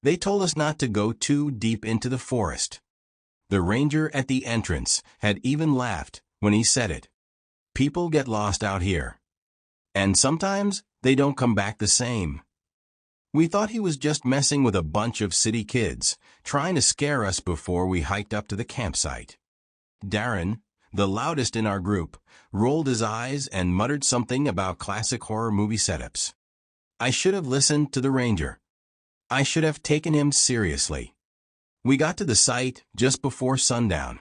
They told us not to go too deep into the forest. The ranger at the entrance had even laughed when he said it. People get lost out here. And sometimes they don't come back the same. We thought he was just messing with a bunch of city kids, trying to scare us before we hiked up to the campsite. Darren, the loudest in our group, rolled his eyes and muttered something about classic horror movie setups. I should have listened to the ranger. I should have taken him seriously. We got to the site just before sundown.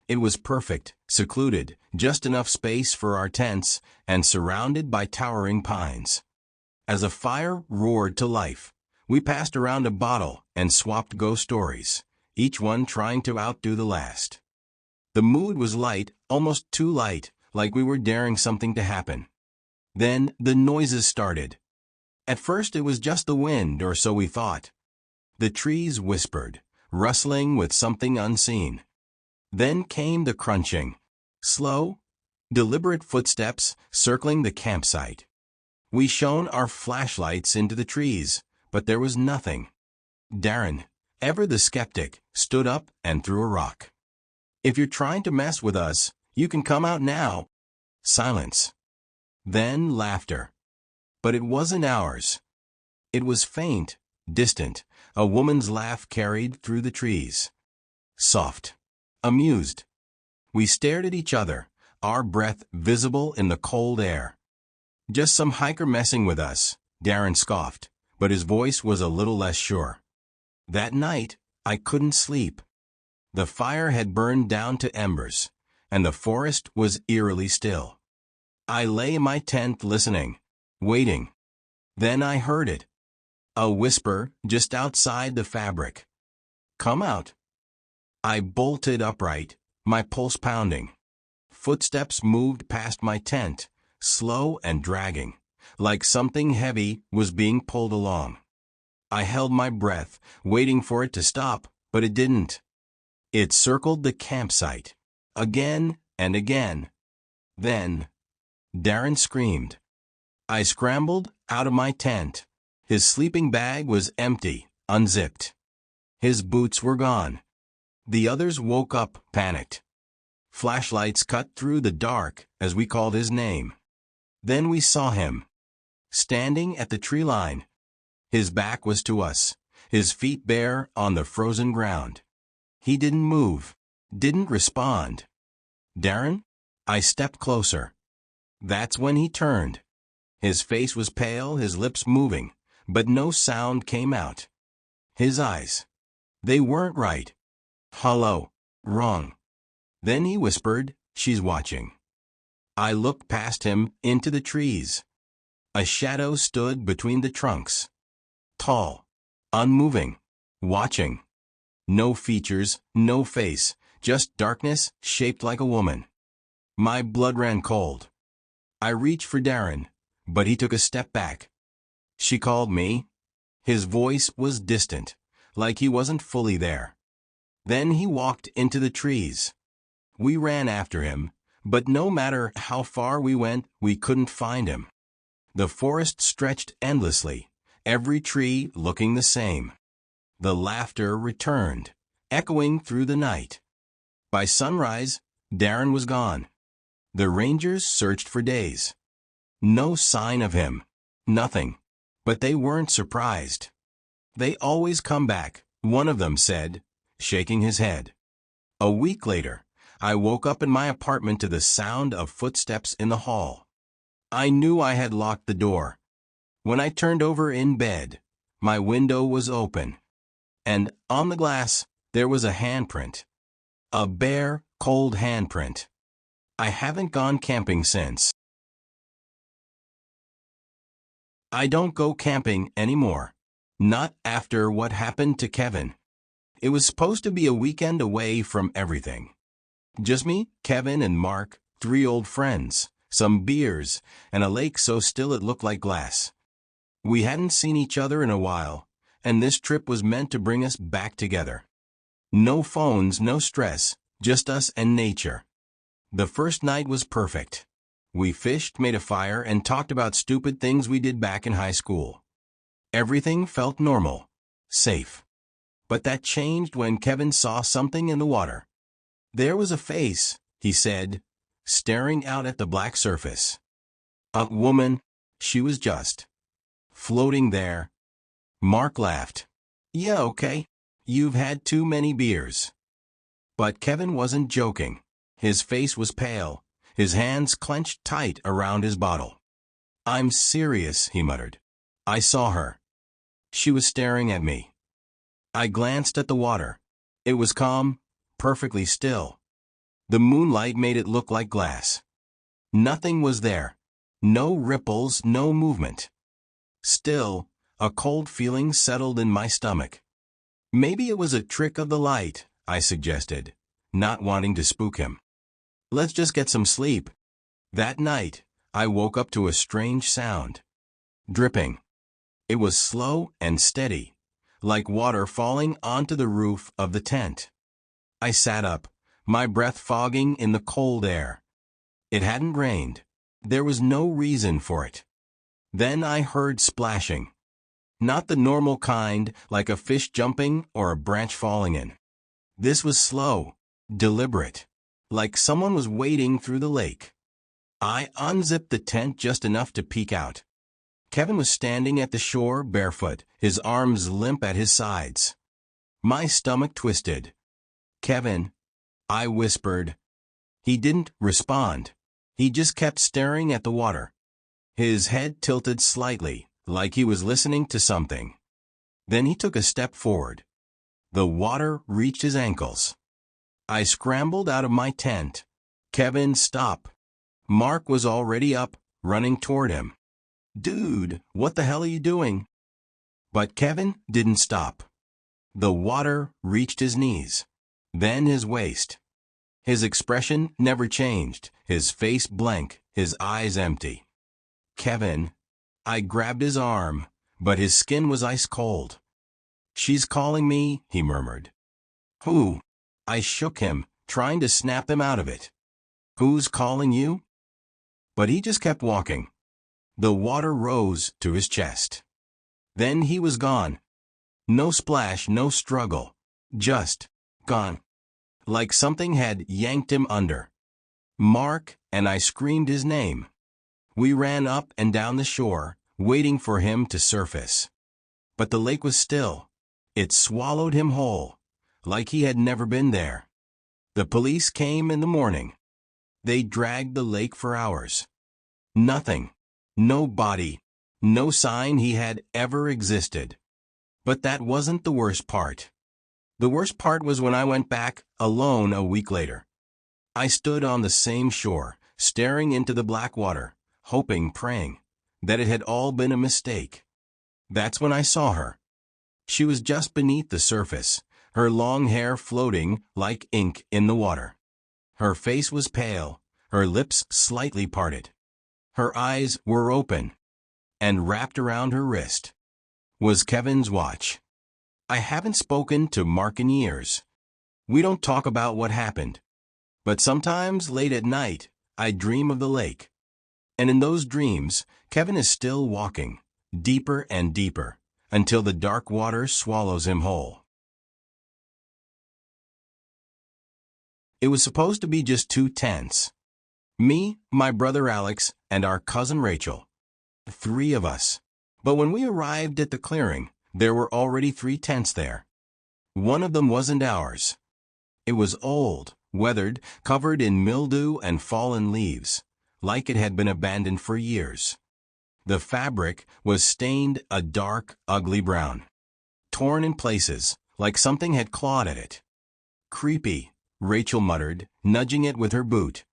It was perfect, secluded, just enough space for our tents, and surrounded by towering pines. As a fire roared to life, we passed around a bottle and swapped ghost stories, each one trying to outdo the last. The mood was light, almost too light, like we were daring something to happen. Then the noises started. At first it was just the wind, or so we thought. The trees whispered, rustling with something unseen. Then came the crunching. Slow, deliberate footsteps circling the campsite. We shone our flashlights into the trees, but there was nothing. Darren, ever the skeptic, stood up and threw a rock. If you're trying to mess with us, you can come out now. Silence. Then laughter. But it wasn't ours. It was faint, distant, a woman's laugh carried through the trees. Soft. Amused. We stared at each other, our breath visible in the cold air. Just some hiker messing with us, Darren scoffed, but his voice was a little less sure. That night, I couldn't sleep. The fire had burned down to embers, and the forest was eerily still. I lay in my tent listening, waiting. Then I heard it. A whisper just outside the fabric. Come out. I bolted upright, my pulse pounding. Footsteps moved past my tent, slow and dragging, like something heavy was being pulled along. I held my breath, waiting for it to stop, but it didn't. It circled the campsite, again and again. Then, Darren screamed. I scrambled out of my tent. His sleeping bag was empty, unzipped. His boots were gone. The others woke up, panicked. Flashlights cut through the dark as we called his name. Then we saw him, standing at the tree line. His back was to us, his feet bare on the frozen ground. He didn't move, didn't respond. Darren? I stepped closer. That's when he turned. His face was pale, his lips moving, but no sound came out. His eyes. They weren't right. Hollow. Wrong. Then he whispered, "She's watching." I looked past him, into the trees. A shadow stood between the trunks. Tall. Unmoving. Watching. No features, no face, just darkness shaped like a woman. My blood ran cold. I reached for Darren, but he took a step back. She called me. His voice was distant, like he wasn't fully there. Then he walked into the trees. We ran after him, but no matter how far we went, we couldn't find him. The forest stretched endlessly, every tree looking the same. The laughter returned, echoing through the night. By sunrise, Darren was gone. The rangers searched for days. No sign of him. Nothing. But they weren't surprised. They always come back, one of them said, shaking his head. A week later, I woke up in my apartment to the sound of footsteps in the hall. I knew I had locked the door. When I turned over in bed, my window was open. And on the glass, there was a handprint. A bare, cold handprint. I haven't gone camping since. I don't go camping anymore. Not after what happened to Kevin. It was supposed to be a weekend away from everything. Just me, Kevin, and Mark, 3 old friends, some beers, and a lake so still it looked like glass. We hadn't seen each other in a while, and this trip was meant to bring us back together. No phones, no stress, just us and nature. The first night was perfect. We fished, made a fire, and talked about stupid things we did back in high school. Everything felt normal. safe. But that changed when Kevin saw something in the water. There was a face, he said, staring out at the black surface. A woman, she was just floating there. Mark laughed. Yeah, okay. You've had too many beers. But Kevin wasn't joking. His face was pale, his hands clenched tight around his bottle. I'm serious, he muttered. I saw her. She was staring at me. I glanced at the water. It was calm, perfectly still. The moonlight made it look like glass. Nothing was there. No ripples, no movement. Still, a cold feeling settled in my stomach. Maybe it was a trick of the light, I suggested, not wanting to spook him. Let's just get some sleep. That night, I woke up to a strange sound. Dripping. It was slow and steady, like water falling onto the roof of the tent. I sat up, my breath fogging in the cold air. It hadn't rained. There was no reason for it. Then I heard splashing. Not the normal kind, like a fish jumping or a branch falling in. This was slow, deliberate, like someone was wading through the lake. I unzipped the tent just enough to peek out. Kevin was standing at the shore barefoot, his arms limp at his sides. My stomach twisted. Kevin, I whispered. He didn't respond. He just kept staring at the water. His head tilted slightly, like he was listening to something. Then he took a step forward. The water reached his ankles. I scrambled out of my tent. Kevin, stop. Mark was already up, running toward him. Dude, what the hell are you doing? But Kevin didn't stop. The water reached his knees, then his waist. His expression never changed, his face blank, his eyes empty. Kevin. I grabbed his arm, but his skin was ice cold. She's calling me, he murmured. Who? I shook him, trying to snap him out of it. Who's calling you? But he just kept walking. The water rose to his chest. Then he was gone. No splash, no struggle. Just gone. Like something had yanked him under. Mark, and I screamed his name. We ran up and down the shore, waiting for him to surface. But the lake was still. It swallowed him whole, like he had never been there. The police came in the morning. They dragged the lake for hours. Nothing. No body. No sign he had ever existed. But that wasn't the worst part. The worst part was when I went back, alone a week later. I stood on the same shore, staring into the black water, hoping, praying, that it had all been a mistake. That's when I saw her. She was just beneath the surface, her long hair floating like ink in the water. Her face was pale, her lips slightly parted. Her eyes were open, and wrapped around her wrist was Kevin's watch. I haven't spoken to Mark in years. We don't talk about what happened. But sometimes, late at night, I dream of the lake. And in those dreams, Kevin is still walking, deeper and deeper, until the dark water swallows him whole. It was supposed to be just 2 tents. Me, my brother Alex, and our cousin Rachel. 3 of us. But when we arrived at the clearing, there were already 3 tents there. One of them wasn't ours. It was old, weathered, covered in mildew and fallen leaves, like it had been abandoned for years. The fabric was stained a dark, ugly brown. Torn in places, like something had clawed at it. Creepy, Rachel muttered, nudging it with her boot.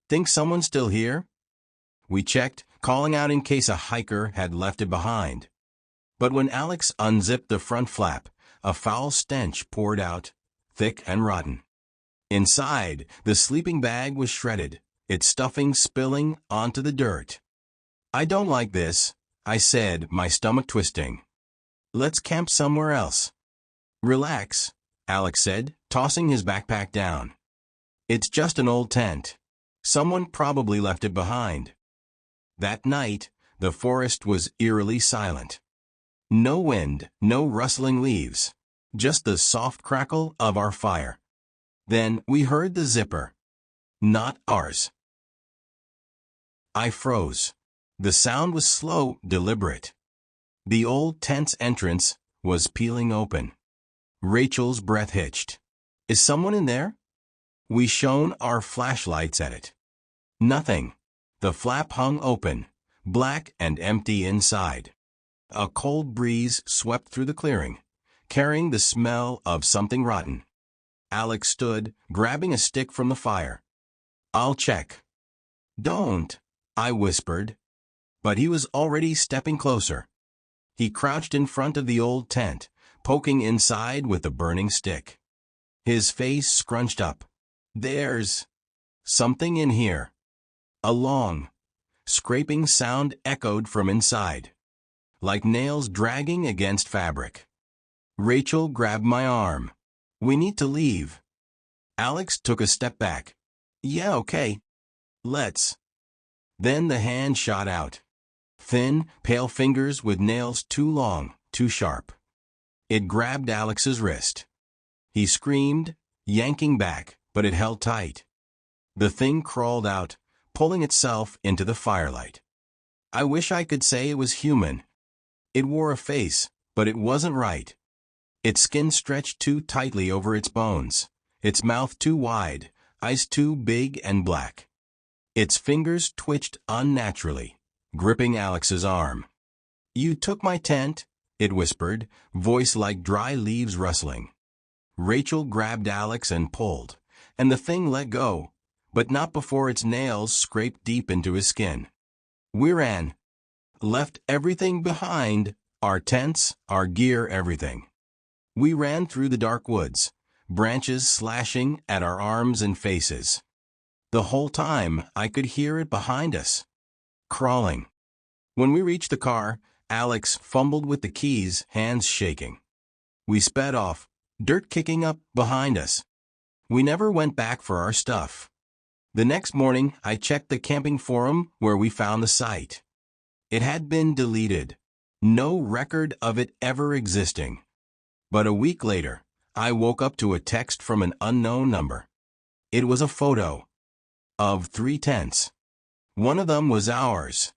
Think someone's still here? We checked, calling out in case a hiker had left it behind. But when Alex unzipped the front flap, a foul stench poured out, thick and rotten. Inside, the sleeping bag was shredded, its stuffing spilling onto the dirt. I don't like this, I said, my stomach twisting. Let's camp somewhere else. Relax, Alex said, tossing his backpack down. It's just an old tent. Someone probably left it behind. That night, the forest was eerily silent. No wind, no rustling leaves. Just the soft crackle of our fire. Then we heard the zipper. Not ours. I froze. The sound was slow, deliberate. The old tent's entrance was peeling open. Rachel's breath hitched. Is someone in there? We shone our flashlights at it. Nothing. The flap hung open, black and empty inside. A cold breeze swept through the clearing, carrying the smell of something rotten. Alex stood, grabbing a stick from the fire. I'll check. Don't, I whispered. But he was already stepping closer. He crouched in front of the old tent, poking inside with a burning stick. His face scrunched up. There's something in here. A long, scraping sound echoed from inside, like nails dragging against fabric. Rachel grabbed my arm. We need to leave. Alex took a step back. Yeah, okay. Let's. Then the hand shot out. Thin, pale fingers with nails too long, too sharp. It grabbed Alex's wrist. He screamed, yanking back, but it held tight. The thing crawled out, pulling itself into the firelight. I wish I could say it was human. It wore a face, but it wasn't right. Its skin stretched too tightly over its bones, its mouth too wide, eyes too big and black. Its fingers twitched unnaturally, gripping Alex's arm. You took my tent, it whispered, voice like dry leaves rustling. Rachel grabbed Alex and pulled, and the thing let go, but not before its nails scraped deep into his skin. We ran. Left everything behind, our tents, our gear, everything. We ran through the dark woods, branches slashing at our arms and faces. The whole time, I could hear it behind us. Crawling. When we reached the car, Alex fumbled with the keys, hands shaking. We sped off, dirt kicking up behind us. We never went back for our stuff. The next morning, I checked the camping forum where we found the site. It had been deleted. No record of it ever existing. But a week later, I woke up to a text from an unknown number. It was a photo of 3 tents. One of them was ours,